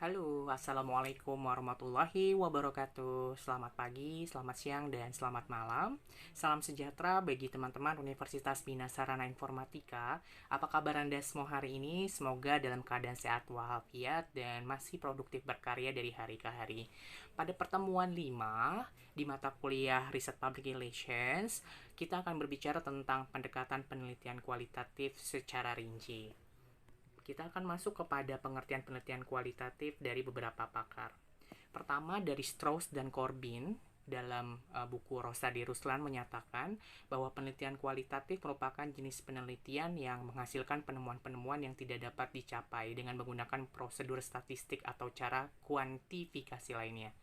Halo, Assalamualaikum warahmatullahi wabarakatuh. Selamat pagi, selamat siang, dan selamat malam. Salam sejahtera bagi teman-teman Universitas Bina Sarana Informatika. Apa kabar Anda semua hari ini? Semoga dalam keadaan sehat walafiat dan masih produktif berkarya dari hari ke hari. Pada pertemuan 5 di mata kuliah Riset Public Relations, kita akan berbicara tentang pendekatan penelitian kualitatif secara rinci. Kita akan masuk kepada pengertian penelitian kualitatif dari beberapa pakar. Pertama dari Strauss dan Corbin dalam buku Rosa di Ruslan menyatakan bahwa penelitian kualitatif merupakan jenis penelitian yang menghasilkan penemuan-penemuan yang tidak dapat dicapai dengan menggunakan prosedur statistik atau cara kuantifikasi lainnya.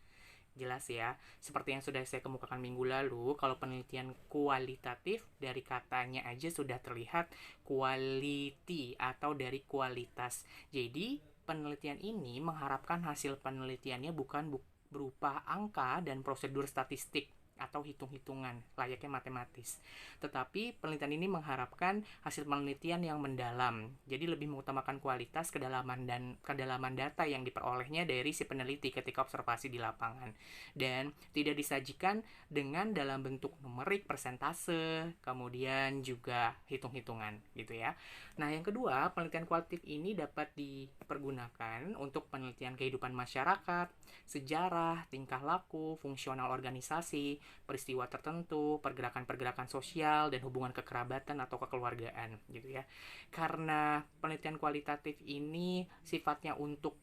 Jelas ya, seperti yang sudah saya kemukakan minggu lalu, kalau penelitian kualitatif dari katanya aja sudah terlihat quality atau dari kualitas. Jadi, penelitian ini mengharapkan hasil penelitiannya bukan berupa angka dan prosedur statistik atau hitung-hitungan layaknya matematis. Tetapi penelitian ini mengharapkan hasil penelitian yang mendalam. Jadi lebih mengutamakan kualitas, kedalaman data yang diperolehnya dari si peneliti ketika observasi di lapangan. Dan tidak disajikan dengan dalam bentuk numerik, persentase, kemudian juga hitung-hitungan gitu ya. Nah, yang kedua, penelitian kualitatif ini dapat dipergunakan untuk penelitian kehidupan masyarakat, sejarah, tingkah laku, fungsional organisasi, peristiwa tertentu, pergerakan-pergerakan sosial, dan hubungan kekerabatan atau kekeluargaan gitu ya. Karena penelitian kualitatif ini sifatnya untuk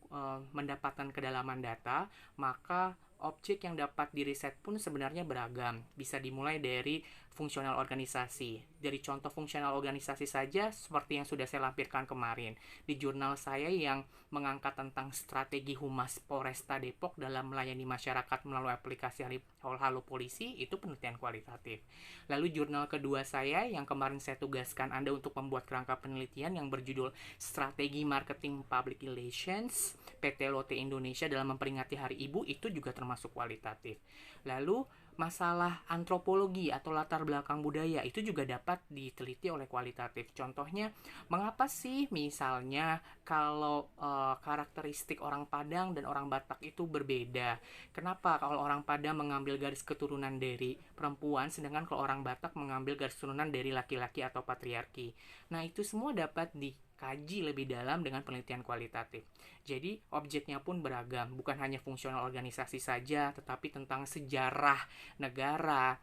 mendapatkan kedalaman data, maka objek yang dapat diriset pun sebenarnya beragam. Bisa dimulai dari fungsional organisasi. Dari contoh fungsional organisasi saja, seperti yang sudah saya lampirkan kemarin. Di jurnal saya yang mengangkat tentang strategi Humas Polresta Depok dalam melayani masyarakat melalui aplikasi Halo Polisi, itu penelitian kualitatif. Lalu jurnal kedua saya yang kemarin saya tugaskan Anda untuk membuat kerangka penelitian yang berjudul Strategi Marketing Public Relations PT Lotte Indonesia dalam memperingati Hari Ibu, itu juga termasuk kualitatif. Lalu masalah antropologi atau latar belakang budaya itu juga dapat diteliti oleh kualitatif. Contohnya, mengapa sih misalnya kalau karakteristik orang Padang dan orang Batak itu berbeda? Kenapa kalau orang Padang mengambil garis keturunan dari perempuan, sedangkan kalau orang Batak mengambil garis keturunan dari laki-laki atau patriarki? Nah, itu semua dapat dikaji lebih dalam dengan penelitian kualitatif. Jadi, objeknya pun beragam, bukan hanya fungsional organisasi saja, tetapi tentang sejarah negara,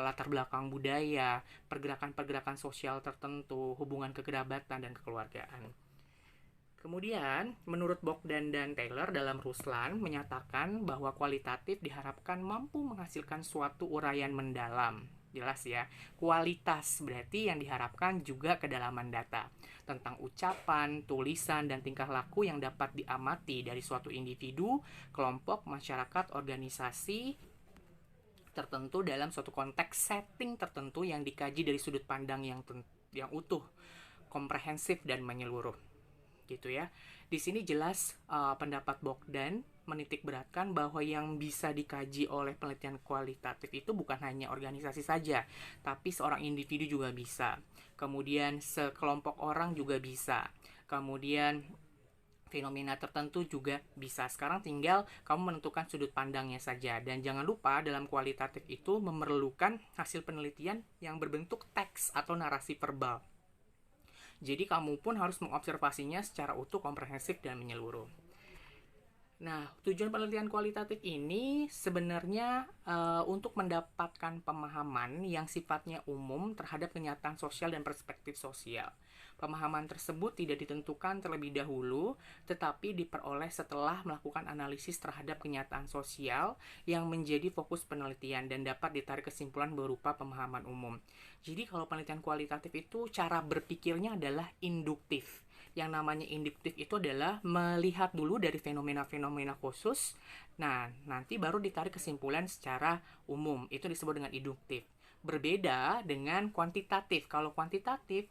latar belakang budaya, pergerakan-pergerakan sosial tertentu, hubungan kekerabatan dan kekeluargaan. Kemudian, menurut Bogdan dan Taylor dalam Ruslan menyatakan bahwa kualitatif diharapkan mampu menghasilkan suatu uraian mendalam. Jelas ya, kualitas berarti yang diharapkan juga kedalaman data tentang ucapan, tulisan, dan tingkah laku yang dapat diamati dari suatu individu, kelompok, masyarakat, organisasi tertentu dalam suatu konteks setting tertentu yang dikaji dari sudut pandang yang utuh, komprehensif, dan menyeluruh gitu ya. Di sini jelas pendapat Bogdan menitik beratkan bahwa yang bisa dikaji oleh penelitian kualitatif itu bukan hanya organisasi saja, tapi seorang individu juga bisa. Kemudian sekelompok orang juga bisa. Kemudian fenomena tertentu juga bisa. Sekarang tinggal kamu menentukan sudut pandangnya saja. Dan jangan lupa dalam kualitatif itu memerlukan hasil penelitian yang berbentuk teks atau narasi verbal. Jadi kamu pun harus mengobservasinya secara utuh, komprehensif, dan menyeluruh. Nah, tujuan penelitian kualitatif ini sebenarnya untuk mendapatkan pemahaman yang sifatnya umum terhadap kenyataan sosial dan perspektif sosial. Pemahaman tersebut tidak ditentukan terlebih dahulu, tetapi diperoleh setelah melakukan analisis terhadap kenyataan sosial yang menjadi fokus penelitian dan dapat ditarik kesimpulan berupa pemahaman umum. Jadi kalau penelitian kualitatif itu cara berpikirnya adalah induktif. Yang namanya induktif itu adalah melihat dulu dari fenomena-fenomena khusus. Nah, nanti baru ditarik kesimpulan secara umum. Itu disebut dengan induktif. Berbeda dengan kuantitatif. Kalau kuantitatif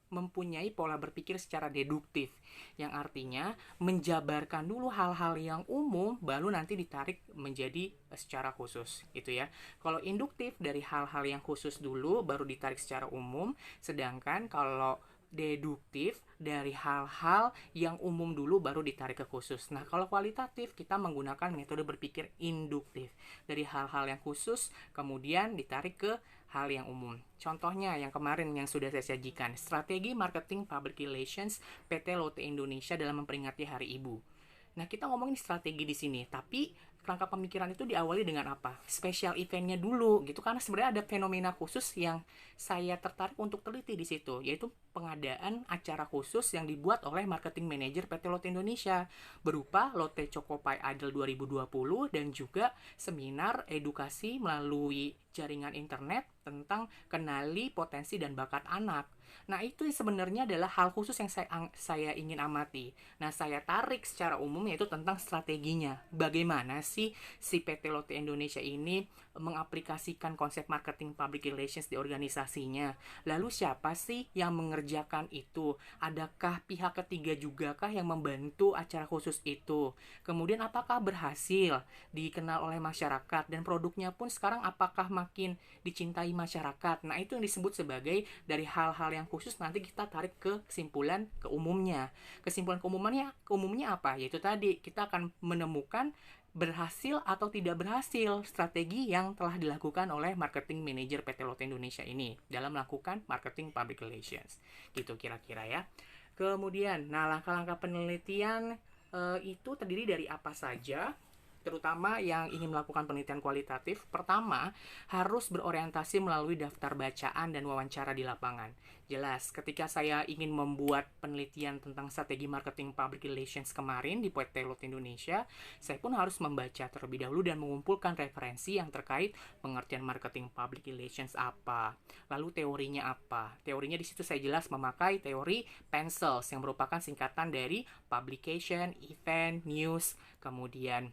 mempunyai pola berpikir secara deduktif, yang artinya menjabarkan dulu hal-hal yang umum baru nanti ditarik menjadi secara khusus gitu ya. Kalau induktif dari hal-hal yang khusus dulu baru ditarik secara umum, sedangkan kalau deduktif dari hal-hal yang umum dulu baru ditarik ke khusus. Nah, kalau kualitatif kita menggunakan metode berpikir induktif. Dari hal-hal yang khusus kemudian ditarik ke hal yang umum. Contohnya yang kemarin yang sudah saya sajikan, strategi marketing public relations PT Lotte Indonesia dalam memperingati Hari Ibu. Nah, kita ngomongin strategi di sini, tapi kerangka pemikiran itu diawali dengan apa? Special eventnya dulu, gitu. Karena sebenarnya ada fenomena khusus yang saya tertarik untuk teliti di situ, yaitu pengadaan acara khusus yang dibuat oleh marketing manager PT Lotte Indonesia, berupa Lotte Choco Pie Idol 2020 dan juga seminar edukasi melalui jaringan internet tentang kenali potensi dan bakat anak. Nah, itu sebenarnya adalah hal khusus yang saya ingin amati. Nah, saya tarik secara umum yaitu tentang strateginya. Bagaimana sih si PT Lotte Indonesia ini mengaplikasikan konsep marketing public relations di organisasinya? Lalu siapa sih yang mengerjakan itu? Adakah pihak ketiga juga kah yang membantu acara khusus itu? Kemudian apakah berhasil dikenal oleh masyarakat dan produknya pun sekarang apakah makin dicintai masyarakat? Nah, itu yang disebut sebagai dari hal-hal yang khusus nanti kita tarik ke kesimpulan keumumnya. Kesimpulan keumumnya apa? Yaitu tadi kita akan menemukan berhasil atau tidak berhasil strategi yang telah dilakukan oleh marketing manager PT Lotte Indonesia ini dalam melakukan marketing public relations. Gitu kira-kira ya. Kemudian, nah langkah-langkah penelitian itu terdiri dari apa saja? Terutama yang ingin melakukan penelitian kualitatif, pertama harus berorientasi melalui daftar bacaan dan wawancara di lapangan. Jelas, ketika saya ingin membuat penelitian tentang strategi marketing public relations kemarin di PT Lotte Indonesia, saya pun harus membaca terlebih dahulu dan mengumpulkan referensi yang terkait pengertian marketing public relations apa, lalu teorinya apa. Teorinya di situ saya jelas memakai teori PENSELS yang merupakan singkatan dari publication, event, news, kemudian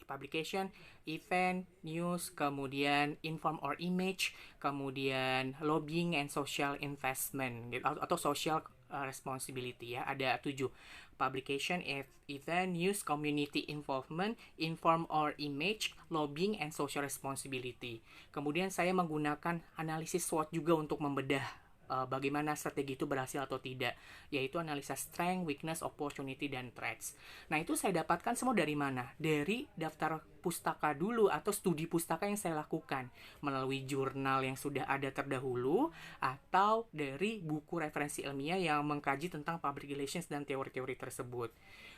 publication, event, news, kemudian inform or image, kemudian lobbying and social investment atau social responsibility ya. Ada 7. Publication, event, news, community involvement, inform or image, lobbying and social responsibility. Kemudian saya menggunakan analisis SWOT juga untuk membedah bagaimana strategi itu berhasil atau tidak, yaitu analisa strength, weakness, opportunity, dan threats. Nah, itu saya dapatkan semua dari mana? Dari daftar pustaka dulu atau studi pustaka yang saya lakukan melalui jurnal yang sudah ada terdahulu atau dari buku referensi ilmiah yang mengkaji tentang public relations dan teori-teori tersebut.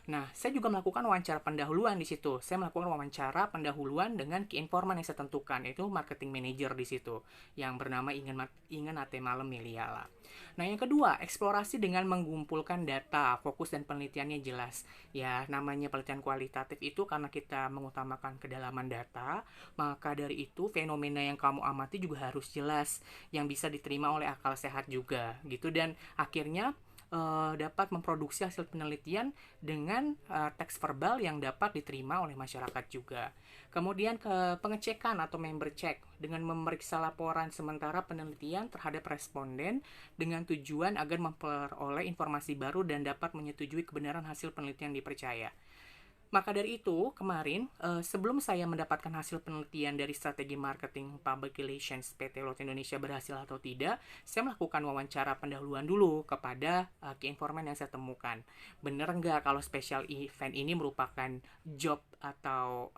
Nah, saya juga melakukan wawancara pendahuluan di situ. Saya melakukan wawancara pendahuluan dengan key informan yang saya tentukan, yaitu marketing manager di situ, yang bernama Ingen Atemalem Meliala. Nah, yang kedua, eksplorasi dengan mengumpulkan data, fokus dan penelitiannya jelas. Ya, namanya penelitian kualitatif itu karena kita mengutamakan kedalaman data, maka dari itu fenomena yang kamu amati juga harus jelas, yang bisa diterima oleh akal sehat juga, gitu. Dan akhirnya dapat memproduksi hasil penelitian dengan teks verbal yang dapat diterima oleh masyarakat juga. Kemudian ke pengecekan atau member check dengan memeriksa laporan sementara penelitian terhadap responden dengan tujuan agar memperoleh informasi baru dan dapat menyetujui kebenaran hasil penelitian dipercaya. Maka dari itu, kemarin sebelum saya mendapatkan hasil penelitian dari strategi marketing public relations PT Lotte Indonesia berhasil atau tidak, saya melakukan wawancara pendahuluan dulu kepada key informan yang saya temukan. Bener nggak kalau special event ini merupakan job atau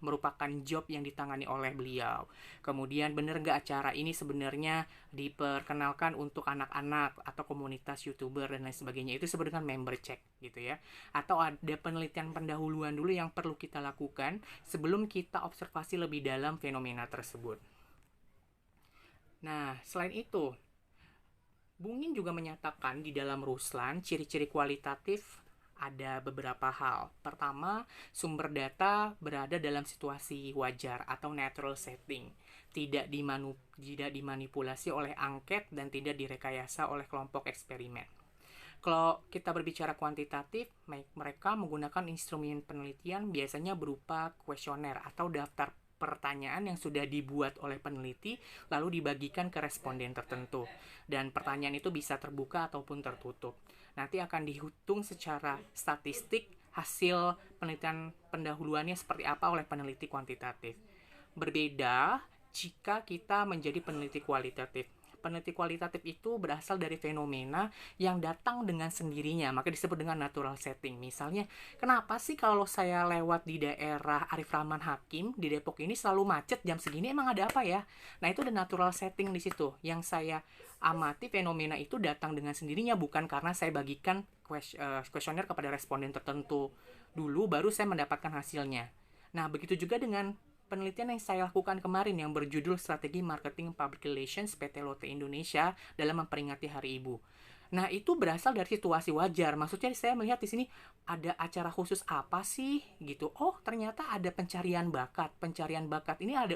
merupakan job yang ditangani oleh beliau. Kemudian bener nggak acara ini sebenarnya diperkenalkan untuk anak-anak atau komunitas YouTuber dan lain sebagainya. Itu disebut dengan member check gitu ya. Atau ada penelitian pendahuluan dulu yang perlu kita lakukan sebelum kita observasi lebih dalam fenomena tersebut. Nah, selain itu, Bungin juga menyatakan di dalam Ruslan ciri-ciri kualitatif ada beberapa hal. Pertama, sumber data berada dalam situasi wajar atau natural setting, tidak dimanipulasi oleh angket dan tidak direkayasa oleh kelompok eksperimen. Kalau kita berbicara kuantitatif, mereka menggunakan instrumen penelitian biasanya berupa kuesioner atau daftar pertanyaan yang sudah dibuat oleh peneliti lalu dibagikan ke responden tertentu. Dan pertanyaan itu bisa terbuka ataupun tertutup. Nanti akan dihitung secara statistik hasil penelitian pendahuluannya seperti apa oleh peneliti kuantitatif. Berbeda jika kita menjadi peneliti kualitatif. peneliti kualitatif itu berasal dari fenomena yang datang dengan sendirinya, maka disebut dengan natural setting. Misalnya, kenapa sih kalau saya lewat di daerah Arif Rahman Hakim di Depok ini selalu macet jam segini, emang ada apa ya? Nah, itu ada natural setting di situ. Yang saya amati, fenomena itu datang dengan sendirinya, bukan karena saya bagikan kuesioner kepada responden tertentu dulu baru saya mendapatkan hasilnya. Nah, begitu juga dengan penelitian yang saya lakukan kemarin yang berjudul Strategi Marketing Public Relations PT Lotte Indonesia dalam memperingati Hari Ibu. Nah, itu berasal dari situasi wajar. Maksudnya saya melihat di sini ada acara khusus apa sih gitu. Oh, ternyata ada pencarian bakat. Pencarian bakat ini ada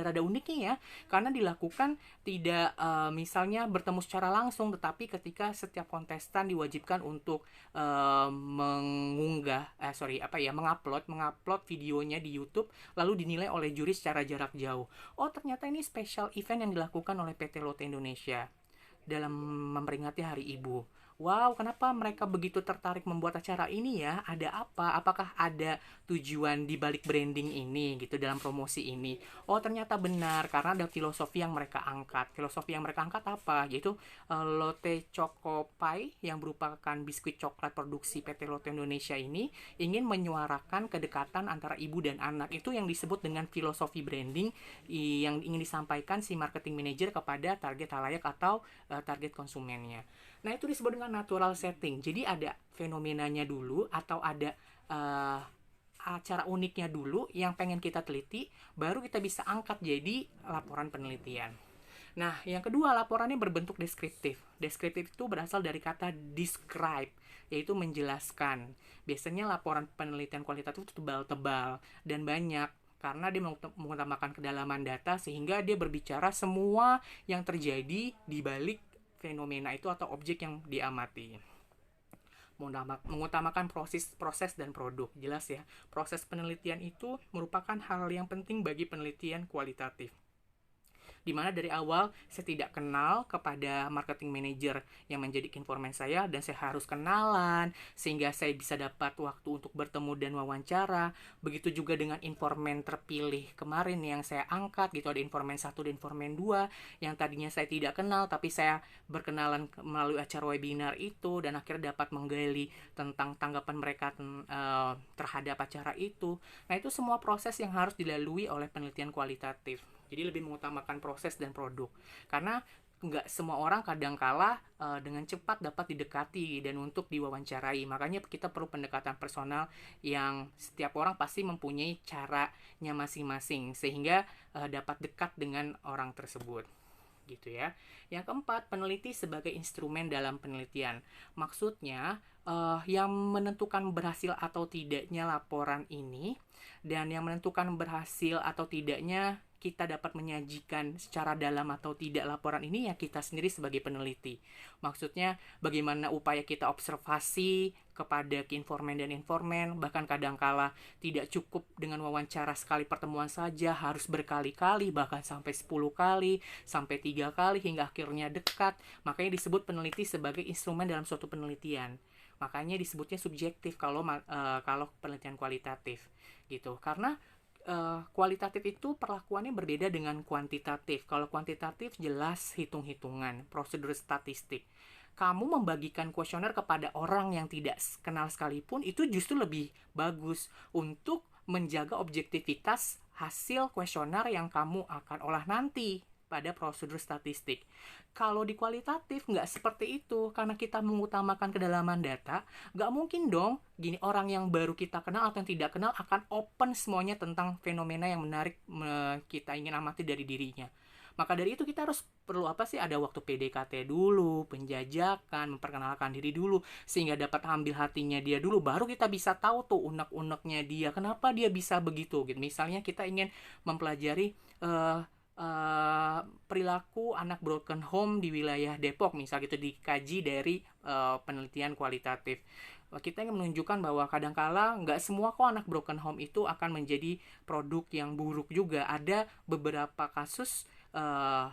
rada uniknya ya, karena dilakukan tidak misalnya bertemu secara langsung, tetapi ketika setiap kontestan diwajibkan untuk mengupload videonya di YouTube lalu dinilai oleh juri secara jarak jauh. Oh, ternyata ini special event yang dilakukan oleh PT Lotte Indonesia dalam memperingati Hari Ibu. Wow, kenapa mereka begitu tertarik membuat acara ini ya? Ada apa? Apakah ada tujuan di balik branding ini gitu dalam promosi ini? Oh, ternyata benar karena ada filosofi yang mereka angkat. Filosofi yang mereka angkat apa? Yaitu Lotte Choco Pie yang merupakan biskuit coklat produksi PT Lotte Indonesia ini ingin menyuarakan kedekatan antara ibu dan anak. Itu yang disebut dengan filosofi branding yang ingin disampaikan si marketing manager kepada target halayak atau target konsumennya. Nah, itu disebut dengan natural setting. Jadi ada fenomenanya dulu atau ada acara uniknya dulu yang pengen kita teliti, baru kita bisa angkat jadi laporan penelitian. Nah, yang kedua, laporannya berbentuk deskriptif. Deskriptif itu berasal dari kata describe, yaitu menjelaskan. Biasanya laporan penelitian kualitatif itu tebal-tebal dan banyak, karena dia mengutamakan kedalaman data sehingga dia berbicara semua yang terjadi di balik fenomena itu atau objek yang diamati. Mengutamakan proses dan produk. Jelas ya, proses penelitian itu merupakan hal yang penting bagi penelitian kualitatif. Dimana dari awal saya tidak kenal kepada marketing manager yang menjadi informan saya, dan saya harus kenalan sehingga saya bisa dapat waktu untuk bertemu dan wawancara. Begitu juga dengan informan terpilih kemarin yang saya angkat gitu, ada informan 1 dan informan 2 yang tadinya saya tidak kenal tapi saya berkenalan melalui acara webinar itu, dan akhirnya dapat menggali tentang tanggapan mereka terhadap acara itu. Nah, itu semua proses yang harus dilalui oleh penelitian kualitatif. Jadi lebih mengutamakan proses dan produk. Karena nggak semua orang kadangkala dengan cepat dapat didekati dan untuk diwawancarai. Makanya kita perlu pendekatan personal yang setiap orang pasti mempunyai caranya masing-masing sehingga dapat dekat dengan orang tersebut. Gitu ya. Yang keempat, peneliti sebagai instrumen dalam penelitian. Maksudnya yang menentukan berhasil atau tidaknya laporan ini, dan yang menentukan berhasil atau tidaknya kita dapat menyajikan secara dalam atau tidak laporan ini ya kita sendiri sebagai peneliti. Maksudnya bagaimana upaya kita observasi kepada informan dan informan, bahkan kadangkala tidak cukup dengan wawancara sekali pertemuan saja, harus berkali-kali, bahkan sampai 10 kali, sampai 3 kali, hingga akhirnya dekat. Makanya disebut peneliti sebagai instrumen dalam suatu penelitian. Makanya disebutnya subjektif kalau penelitian kualitatif gitu. Karena kualitatif itu perlakuannya berbeda dengan kuantitatif. Kalau kuantitatif jelas hitung-hitungan, prosedur statistik. Kamu membagikan kuesioner kepada orang yang tidak kenal sekalipun, itu justru lebih bagus untuk menjaga objektivitas hasil kuesioner yang kamu akan olah nanti pada prosedur statistik. Kalau di kualitatif nggak seperti itu, karena kita mengutamakan kedalaman data, nggak mungkin dong gini orang yang baru kita kenal atau yang tidak kenal akan open semuanya tentang fenomena yang menarik kita ingin amati dari dirinya. Maka dari itu kita harus perlu ada waktu PDKT dulu, penjajakan, memperkenalkan diri dulu, sehingga dapat ambil hatinya dia dulu, baru kita bisa tahu tuh unek-uneknya dia, kenapa dia bisa begitu gitu. Misalnya kita ingin mempelajari perilaku anak broken home di wilayah Depok, misal gitu, dikaji dari penelitian kualitatif. Kita ingin menunjukkan bahwa kadangkala nggak semua kok anak broken home itu akan menjadi produk yang buruk juga. Ada beberapa kasus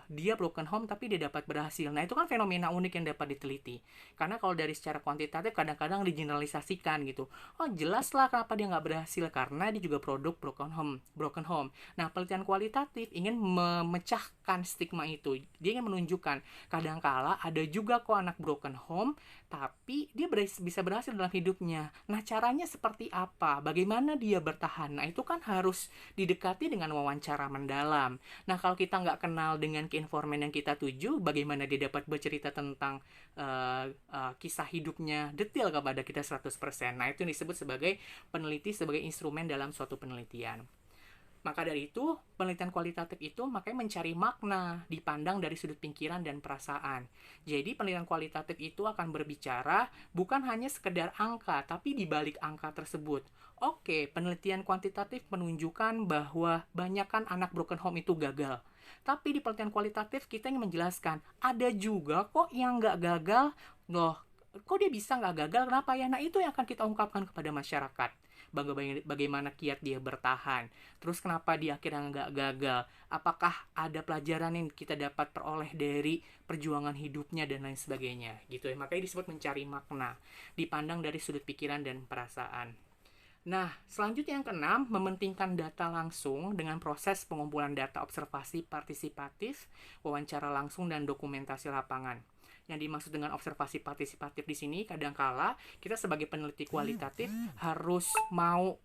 dia broken home tapi dia dapat berhasil. Nah, itu kan fenomena unik yang dapat diteliti. Karena kalau dari secara kuantitatif kadang-kadang digeneralisasikan gitu. Oh, jelas lah kenapa dia nggak berhasil, karena dia juga produk broken home. Nah, penelitian kualitatif ingin memecahkan stigma itu. Dia ingin menunjukkan kadangkala ada juga kok anak broken home tapi dia bisa berhasil dalam hidupnya. Nah, caranya seperti apa? Bagaimana dia bertahan? Nah, itu kan harus didekati dengan wawancara mendalam. Nah, kalau kita nggak kenal dengan keinforman yang kita tuju, bagaimana dia dapat bercerita tentang kisah hidupnya detail kepada kita 100%. Nah, itu disebut sebagai peneliti sebagai instrumen dalam suatu penelitian. Maka dari itu, penelitian kualitatif itu makanya mencari makna, dipandang dari sudut pikiran dan perasaan. Jadi, penelitian kualitatif itu akan berbicara bukan hanya sekedar angka, tapi di balik angka tersebut. Oke, penelitian kuantitatif menunjukkan bahwa banyakkan anak broken home itu gagal. Tapi di penelitian kualitatif kita ingin menjelaskan, ada juga kok yang nggak gagal. Loh, kok dia bisa nggak gagal? Kenapa ya? Nah, itu yang akan kita ungkapkan kepada masyarakat. Bagaimana kiat dia bertahan, terus kenapa dia akhirnya nggak gagal, apakah ada pelajaran yang kita dapat peroleh dari perjuangan hidupnya dan lain sebagainya gitu ya. Makanya disebut mencari makna, dipandang dari sudut pikiran dan perasaan. Nah, selanjutnya yang keenam, mementingkan data langsung dengan proses pengumpulan data observasi partisipatif, wawancara langsung, dan dokumentasi lapangan. Yang dimaksud dengan observasi partisipatif di sini, kadangkala kita sebagai peneliti kualitatif harus mau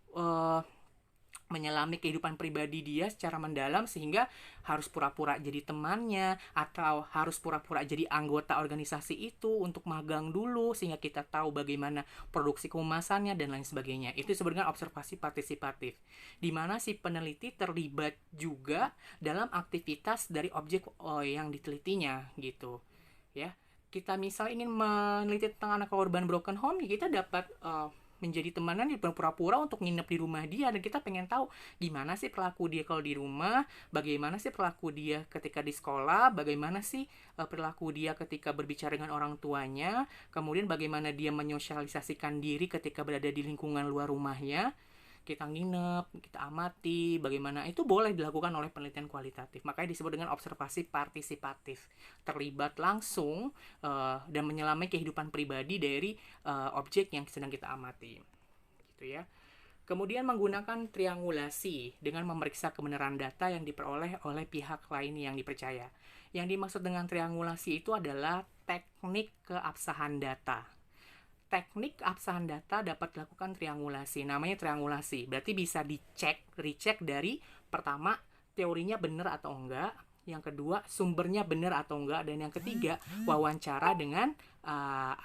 menyelami kehidupan pribadi dia secara mendalam, sehingga harus pura-pura jadi temannya atau harus pura-pura jadi anggota organisasi itu untuk magang dulu sehingga kita tahu bagaimana produksi kehumasannya dan lain sebagainya. Itu sebenarnya observasi partisipatif, di mana si peneliti terlibat juga dalam aktivitas dari objek yang ditelitinya gitu ya. Kita misal ingin meneliti tentang anak korban broken home, kita dapat menjadi temanan di pura-pura untuk nginep di rumah dia, dan kita pengen tahu gimana sih perilaku dia kalau di rumah, bagaimana sih perilaku dia ketika di sekolah, bagaimana sih perilaku dia ketika berbicara dengan orang tuanya, kemudian bagaimana dia menyosialisasikan diri ketika berada di lingkungan luar rumahnya. Kita nginep, kita amati bagaimana itu boleh dilakukan oleh penelitian kualitatif. Makanya disebut dengan observasi partisipatif, terlibat langsung dan menyelami kehidupan pribadi dari objek yang sedang kita amati gitu ya. Kemudian menggunakan triangulasi dengan memeriksa kebenaran data yang diperoleh oleh pihak lain yang dipercaya. Yang dimaksud dengan triangulasi itu adalah teknik keabsahan data. Teknik keabsahan data dapat dilakukan triangulasi. Namanya triangulasi. Berarti bisa recheck dari pertama, teorinya benar atau enggak. Yang kedua, sumbernya benar atau enggak. Dan yang ketiga, wawancara dengan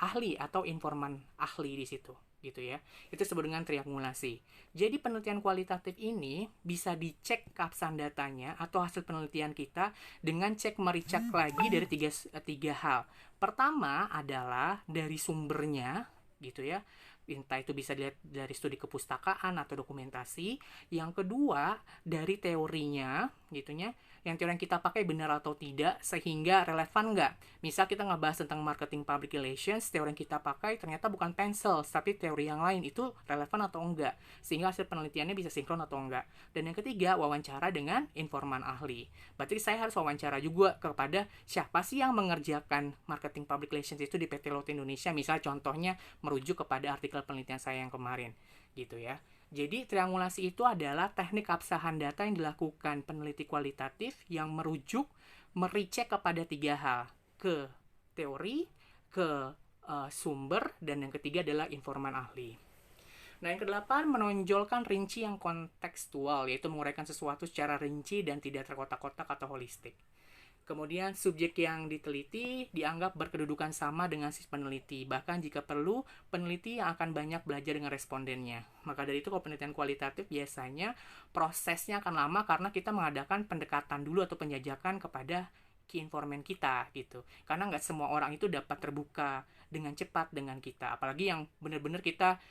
ahli atau informan ahli di situ. Gitu ya. Itu disebut dengan triangulasi. Jadi penelitian kualitatif ini bisa dicek keabsahan datanya atau hasil penelitian kita dengan cek merecek lagi dari tiga hal. Pertama adalah dari sumbernya gitu ya, entah itu bisa dilihat dari studi kepustakaan atau dokumentasi. Yang kedua dari teorinya gitunya, yang teori yang kita pakai benar atau tidak, sehingga relevan nggak. Misal kita ngebahas tentang marketing public relations, teori yang kita pakai ternyata bukan pencil tapi teori yang lain, itu relevan atau enggak, sehingga hasil penelitiannya bisa sinkron atau enggak. Dan yang ketiga, wawancara dengan informan ahli. Berarti saya harus wawancara juga kepada siapa sih yang mengerjakan marketing public relations itu di PT Lotte Indonesia, misal contohnya merujuk kepada artikel penelitian saya yang kemarin gitu ya. Jadi triangulasi itu adalah teknik keabsahan data yang dilakukan peneliti kualitatif yang merecek kepada tiga hal, ke teori, ke sumber, dan yang ketiga adalah informan ahli. Nah, yang kedelapan, menonjolkan rinci yang kontekstual, yaitu menguraikan sesuatu secara rinci dan tidak terkotak-kotak atau holistik. Kemudian subjek yang diteliti dianggap berkedudukan sama dengan si peneliti. Bahkan jika perlu, peneliti yang akan banyak belajar dengan respondennya. Maka dari itu kalau penelitian kualitatif biasanya prosesnya akan lama karena kita mengadakan pendekatan dulu atau penjajakan kepada key informant kita gitu. Karena nggak semua orang itu dapat terbuka dengan cepat dengan kita. Apalagi yang benar-benar kita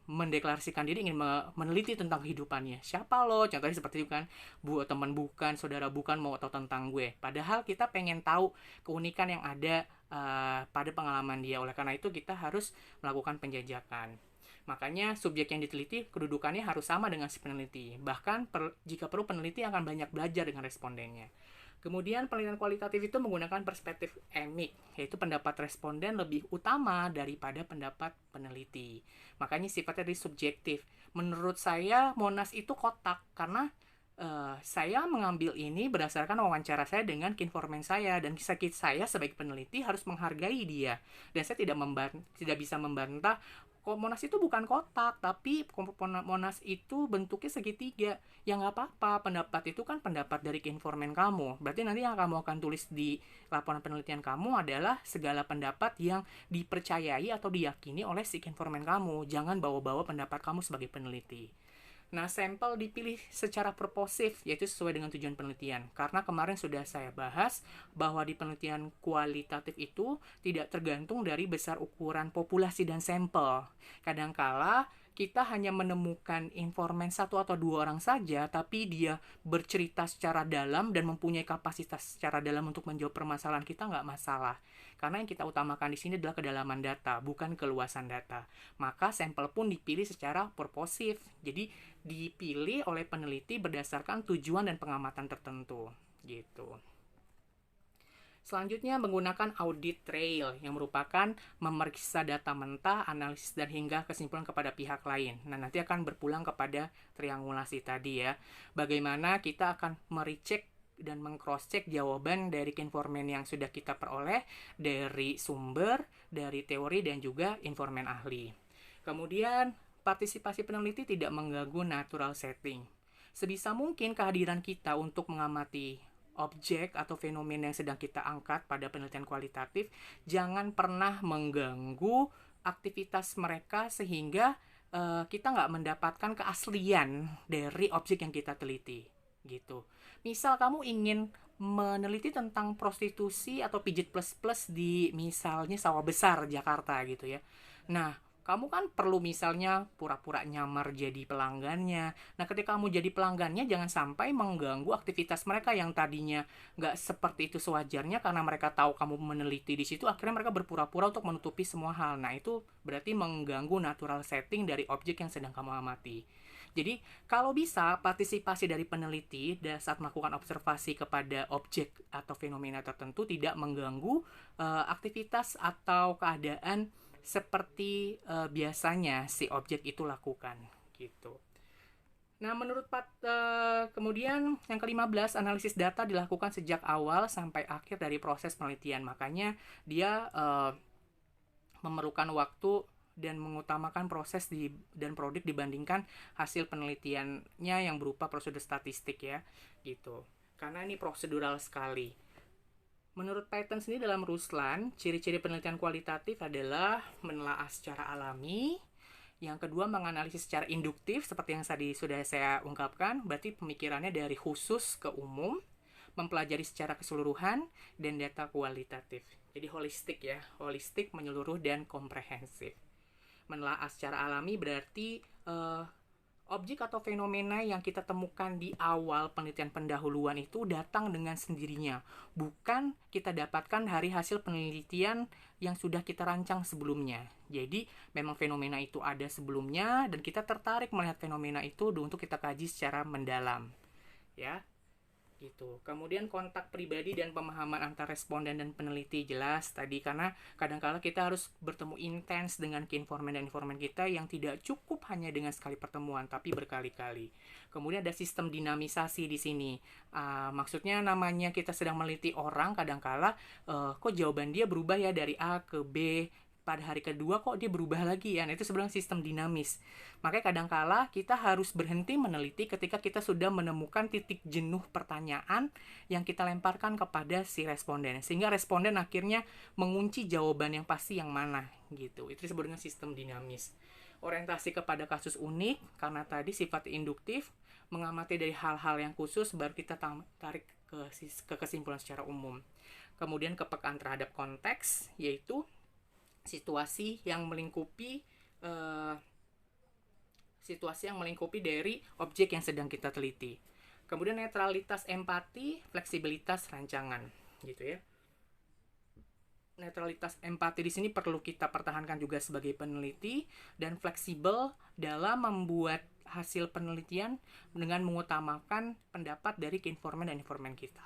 mendeklarasikan diri ingin meneliti tentang kehidupannya. Siapa lo? Contohnya seperti itu kan, teman bukan, saudara bukan, mau tahu tentang gue. Padahal kita pengen tahu keunikan yang ada pada pengalaman dia. Oleh karena itu kita harus melakukan penjajakan. Makanya subjek yang diteliti kedudukannya harus sama dengan si peneliti. Bahkan jika perlu peneliti akan banyak belajar dengan respondennya. Kemudian penelitian kualitatif itu menggunakan perspektif emik, yaitu pendapat responden lebih utama daripada pendapat peneliti. Makanya sifatnya dari subjektif. Menurut saya Monas itu kotak karena saya mengambil ini berdasarkan wawancara saya dengan kinformen saya, dan sakit saya sebagai peneliti harus menghargai dia, dan saya tidak bisa membantah kok Monas itu bukan kotak, tapi Monas itu bentuknya segitiga. Ya nggak apa-apa, pendapat itu kan pendapat dari kinformen kamu, berarti nanti yang kamu akan tulis di laporan penelitian kamu adalah segala pendapat yang dipercayai atau diyakini oleh si kinformen kamu. Jangan bawa-bawa pendapat kamu sebagai peneliti. Nah, sampel dipilih secara purposif, yaitu sesuai dengan tujuan penelitian. Karena kemarin sudah saya bahas bahwa di penelitian kualitatif itu tidak tergantung dari besar ukuran populasi dan sampel. Kadangkala kita hanya menemukan informan satu atau dua orang saja, tapi dia bercerita secara dalam dan mempunyai kapasitas secara dalam untuk menjawab permasalahan kita, nggak masalah. Karena yang kita utamakan di sini adalah kedalaman data, bukan keluasan data. Maka sampel pun dipilih secara purposif. Jadi dipilih oleh peneliti berdasarkan tujuan dan pengamatan tertentu, gitu. Selanjutnya menggunakan audit trail yang merupakan memeriksa data mentah, analisis, dan hingga kesimpulan kepada pihak lain. Nah, nanti akan berpulang kepada triangulasi tadi ya. Bagaimana kita akan merecek dan meng-cross-check jawaban dari informan yang sudah kita peroleh dari sumber, dari teori, dan juga informan ahli. Kemudian, partisipasi peneliti tidak mengganggu natural setting. Sebisa mungkin kehadiran kita untuk mengamati objek atau fenomena yang sedang kita angkat pada penelitian kualitatif jangan pernah mengganggu aktivitas mereka sehingga kita nggak mendapatkan keaslian dari objek yang kita teliti, gitu. Misal kamu ingin meneliti tentang prostitusi atau pijit plus-plus di misalnya Sawah Besar, Jakarta gitu ya. Nah, kamu kan perlu misalnya pura-pura nyamar jadi pelanggannya. Nah, ketika kamu jadi pelanggannya, jangan sampai mengganggu aktivitas mereka yang tadinya nggak seperti itu sewajarnya karena mereka tahu kamu meneliti di situ. Akhirnya mereka berpura-pura untuk menutupi semua hal. Nah, itu berarti mengganggu natural setting dari objek yang sedang kamu amati. Jadi, kalau bisa, partisipasi dari peneliti saat melakukan observasi kepada objek atau fenomena tertentu tidak mengganggu aktivitas atau keadaan seperti biasanya si objek itu lakukan, gitu. Nah, kemudian yang ke-15, analisis data dilakukan sejak awal sampai akhir dari proses penelitian. Makanya dia memerlukan waktu dan mengutamakan proses dan produk dibandingkan hasil penelitiannya yang berupa prosedur statistik ya, gitu. Karena ini prosedural sekali. Menurut Patton sendiri dalam Ruslan, ciri-ciri penelitian kualitatif adalah menelaah secara alami, yang kedua menganalisis secara induktif seperti yang tadi sudah saya ungkapkan, berarti pemikirannya dari khusus ke umum, mempelajari secara keseluruhan, dan data kualitatif. Jadi holistik menyeluruh dan komprehensif. Menelaah secara alami berarti objek atau fenomena yang kita temukan di awal penelitian pendahuluan itu datang dengan sendirinya, bukan kita dapatkan dari hasil penelitian yang sudah kita rancang sebelumnya. Jadi memang fenomena itu ada sebelumnya dan kita tertarik melihat fenomena itu untuk kita kaji secara mendalam, ya. Gitu. Kemudian kontak pribadi dan pemahaman antar responden dan peneliti jelas tadi, karena kadang-kala kita harus bertemu intens dengan informan dan informan kita yang tidak cukup hanya dengan sekali pertemuan tapi berkali-kali. Kemudian ada sistem dinamisasi di sini. Maksudnya namanya kita sedang meneliti orang, kadang-kala kok jawaban dia berubah ya dari A ke B, pada hari kedua kok dia berubah lagi ya. Nah, itu sebenarnya sistem dinamis. Makanya kadangkala kita harus berhenti meneliti ketika kita sudah menemukan titik jenuh pertanyaan yang kita lemparkan kepada si responden. Sehingga responden akhirnya mengunci jawaban yang pasti yang mana gitu. Itu disebut dengan sistem dinamis. Orientasi kepada kasus unik, karena tadi sifat induktif, mengamati dari hal-hal yang khusus, baru kita tarik ke kesimpulan secara umum. Kemudian kepekaan terhadap konteks, yaitu situasi yang melingkupi dari objek yang sedang kita teliti. Kemudian netralitas empati, fleksibilitas rancangan, gitu ya. Netralitas empati di sini perlu kita pertahankan juga sebagai peneliti dan fleksibel dalam membuat hasil penelitian dengan mengutamakan pendapat dari informan dan informan kita,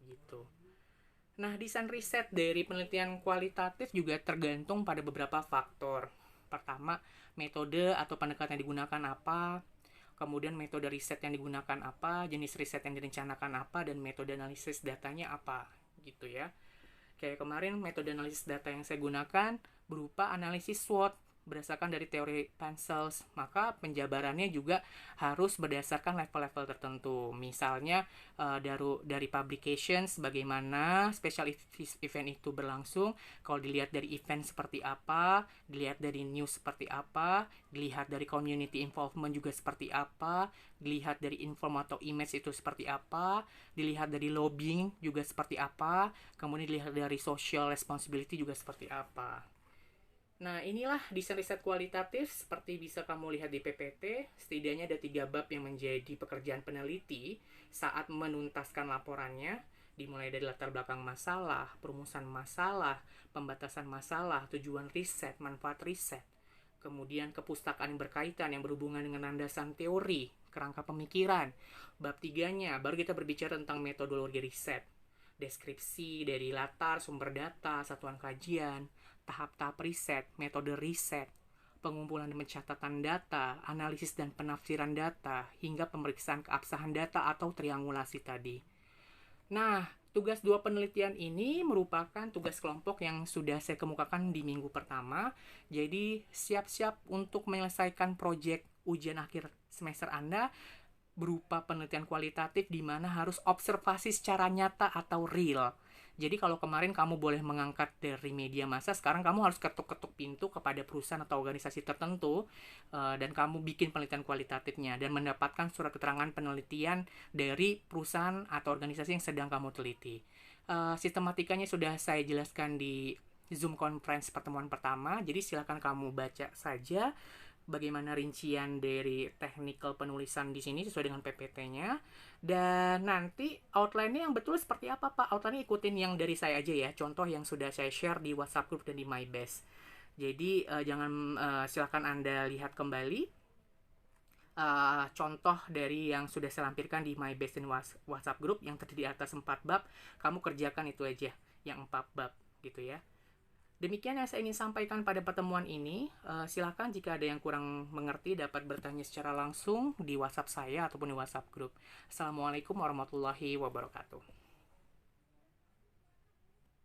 gitu. Nah, desain riset dari penelitian kualitatif juga tergantung pada beberapa faktor. Pertama, metode atau pendekatan yang digunakan apa, kemudian metode riset yang digunakan apa, jenis riset yang direncanakan apa, dan metode analisis datanya apa, gitu ya. Kayak kemarin metode analisis data yang saya gunakan berupa analisis SWOT berdasarkan dari teori Pencils, maka penjabarannya juga harus berdasarkan level-level tertentu. Misalnya dari publications, bagaimana special event itu berlangsung, kalau dilihat dari event seperti apa, dilihat dari news seperti apa, dilihat dari community involvement juga seperti apa, dilihat dari inform atau image itu seperti apa, dilihat dari lobbying juga seperti apa, kemudian dilihat dari social responsibility juga seperti apa. Nah, inilah desain riset kualitatif seperti bisa kamu lihat di PPT. Setidaknya ada 3 bab yang menjadi pekerjaan peneliti saat menuntaskan laporannya, dimulai dari latar belakang masalah, perumusan masalah, pembatasan masalah, tujuan riset, manfaat riset, kemudian kepustakaan yang berkaitan yang berhubungan dengan landasan teori, kerangka pemikiran. Bab 3-nya baru kita berbicara tentang metodologi riset, deskripsi dari latar, sumber data, satuan kajian, tahap-tahap riset, metode riset, pengumpulan dan pencatatan data, analisis dan penafsiran data, hingga pemeriksaan keabsahan data atau triangulasi tadi. Nah, tugas 2 penelitian ini merupakan tugas kelompok yang sudah saya kemukakan di minggu pertama. Jadi, siap-siap untuk menyelesaikan proyek ujian akhir semester Anda berupa penelitian kualitatif di mana harus observasi secara nyata atau real. Jadi kalau kemarin kamu boleh mengangkat dari media massa, sekarang kamu harus ketuk-ketuk pintu kepada perusahaan atau organisasi tertentu dan kamu bikin penelitian kualitatifnya dan mendapatkan surat keterangan penelitian dari perusahaan atau organisasi yang sedang kamu teliti. Sistematikanya sudah saya jelaskan di Zoom conference pertemuan pertama, jadi silakan kamu baca saja bagaimana rincian dari technical penulisan di sini sesuai dengan PPT-nya. Dan nanti outline-nya yang betul seperti apa, Pak? Outline-nya ikutin yang dari saya aja ya. Contoh yang sudah saya share di WhatsApp group dan di MyBest. Jadi silakan Anda lihat kembali contoh dari yang sudah saya lampirkan di MyBest dan WhatsApp group yang terdiri atas 4 bab. Kamu kerjakan itu aja, yang 4 bab gitu ya. Demikian yang saya ingin sampaikan pada pertemuan ini. Silakan jika ada yang kurang mengerti dapat bertanya secara langsung di WhatsApp saya ataupun di WhatsApp grup. Assalamualaikum warahmatullahi wabarakatuh.